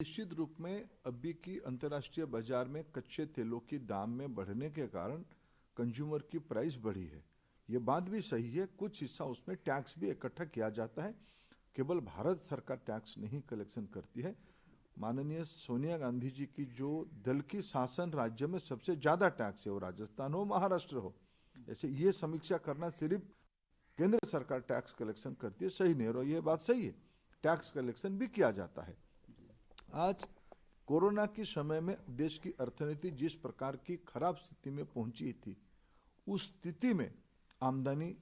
निश्चित रूप में अभी की अंतर्राष्ट्रीय बाजार में कच्चे तेलों की दाम में बढ़ने के कारण कंज्यूमर की प्राइस बढ़ी है। ये बात भी सही है, कुछ हिस्सा उसमें टैक्स भी इकट्ठा किया जाता है। केवल भारत सरकार टैक्स नहीं कलेक्शन करती है। माननीय सोनिया गांधी जी की जो दल की शासन राज्य में सबसे ज्यादा टैक्स है, वो राजस्थान हो महाराष्ट्र हो, ऐसे ये समीक्षा करना सिर्फ केंद्र सरकार टैक्स कलेक्शन करती है सही नहीं, और ये बात सही है, टैक्स कलेक्शन भी किया जाता है। आज कोरोना के समय में देश की अर्थनीति जिस प्रकार की खराब स्थिति में पहुंची थी, उस स्थिति में आमदनी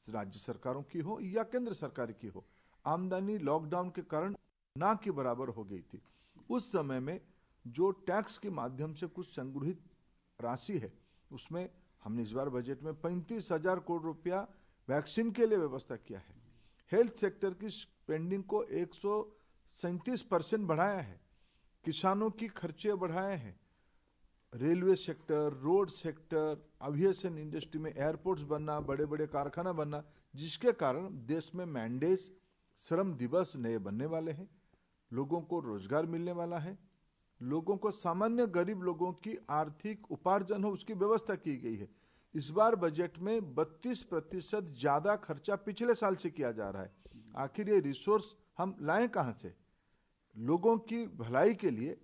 राज्य सरकारों की हो या केंद्र सरकार की हो, आमदनी लॉकडाउन के कारण ना के बराबर हो गई थी। उस समय में जो टैक्स के माध्यम से कुछ संग्रहित राशि है, उसमें हमने इस बार बजट में 35,000 करोड़ रुपया वैक्सीन के लिए व्यवस्था किया है। हेल्थ सेक्टर की स्पेंडिंग को 137% बढ़ाया है। किसानों की खर्चे बढ़ाए हैं। Railway sector, road sector, aviation industry में एयरपोर्ट्स बनना, बड़े बड़े कारखाना बनना, जिसके कारण देश में मैंडेज, श्रम दिवस नए बनने वाले हैं, लोगों को रोजगार मिलने वाला है, लोगों को, सामान्य गरीब लोगों की आर्थिक उपार्जन हो उसकी व्यवस्था की गई है। इस बार बजट में 32% ज्यादा खर्चा पिछले साल से किया जा रहा है। आखिर ये रिसोर्स हम लाएं कहां से? लोगों की भलाई के लिए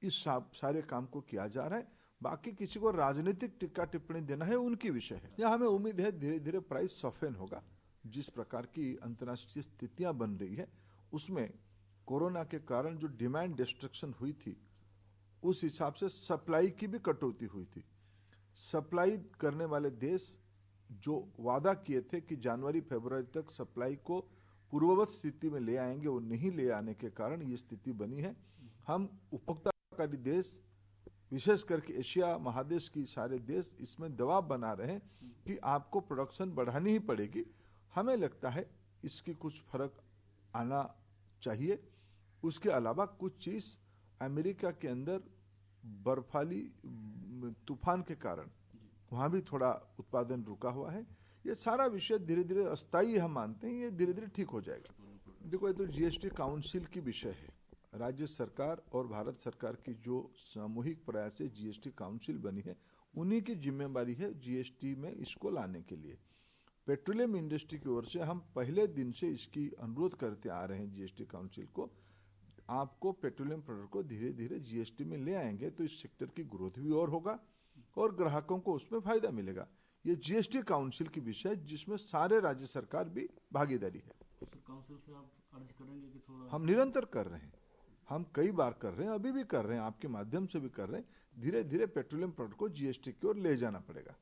इस सारे काम को किया जा रहा है। बाकी किसी को राजनीतिक टिक्का टिप्पणी देना है उनकी विषय है। यह हमें उम्मीद है धीरे धीरे प्राइस सफेन होगा। जिस प्रकार की अंतर्राष्ट्रीय स्थितियां बन रही है, उसमें कोरोना के कारण जो डिमांड डिस्ट्रक्शन हुई थी, उस हिसाब से सप्लाई की भी कटौती हुई थी। सप्लाई करने वाले देश जो वादा किए थे कि जनवरी फरवरी तक सप्लाई को पूर्ववत स्थिति में ले आएंगे, वो नहीं ले आने के कारण ये स्थिति बनी है। हम उपभोक्ताकारी देश, विशेष करके एशिया महादेश की सारे देश इसमें दबाव बना रहे हैं कि आपको प्रोडक्शन बढ़ानी ही पड़ेगी। हमें लगता है इसकी कुछ फर्क आना चाहिए। उसके अलावा कुछ चीज अमेरिका के अंदर बर्फाली तूफान के कारण वहां भी थोड़ा उत्पादन रुका हुआ है। ये सारा विषय धीरे धीरे अस्थायी हम मानते हैं, ये धीरे धीरे ठीक हो जाएगा। देखो, ये तो जीएसटी काउंसिल की विषय है। राज्य सरकार और भारत सरकार की जो सामूहिक प्रयास से जीएसटी काउंसिल बनी है, उन्हीं की जिम्मेदारी है जीएसटी में इसको लाने के लिए। पेट्रोलियम इंडस्ट्री की ओर से हम पहले दिन से इसकी अनुरोध करते आ रहे हैं जीएसटी काउंसिल को, आपको पेट्रोलियम प्रोडक्ट को धीरे धीरे जीएसटी में ले आएंगे तो इस सेक्टर की ग्रोथ भी और होगा और ग्राहकों को उसमें फायदा मिलेगा। ये जीएसटी काउंसिल की विषय जिसमें सारे राज्य सरकार भी भागीदारी है। तो काउंसिल से आप अर्ज करेंगे कि थोड़ा? हम निरंतर कर रहे हैं, हम कई बार कर रहे हैं, अभी भी कर रहे हैं, आपके माध्यम से भी कर रहे हैं। धीरे धीरे पेट्रोलियम प्रोडक्ट को जीएसटी की ओर ले जाना पड़ेगा।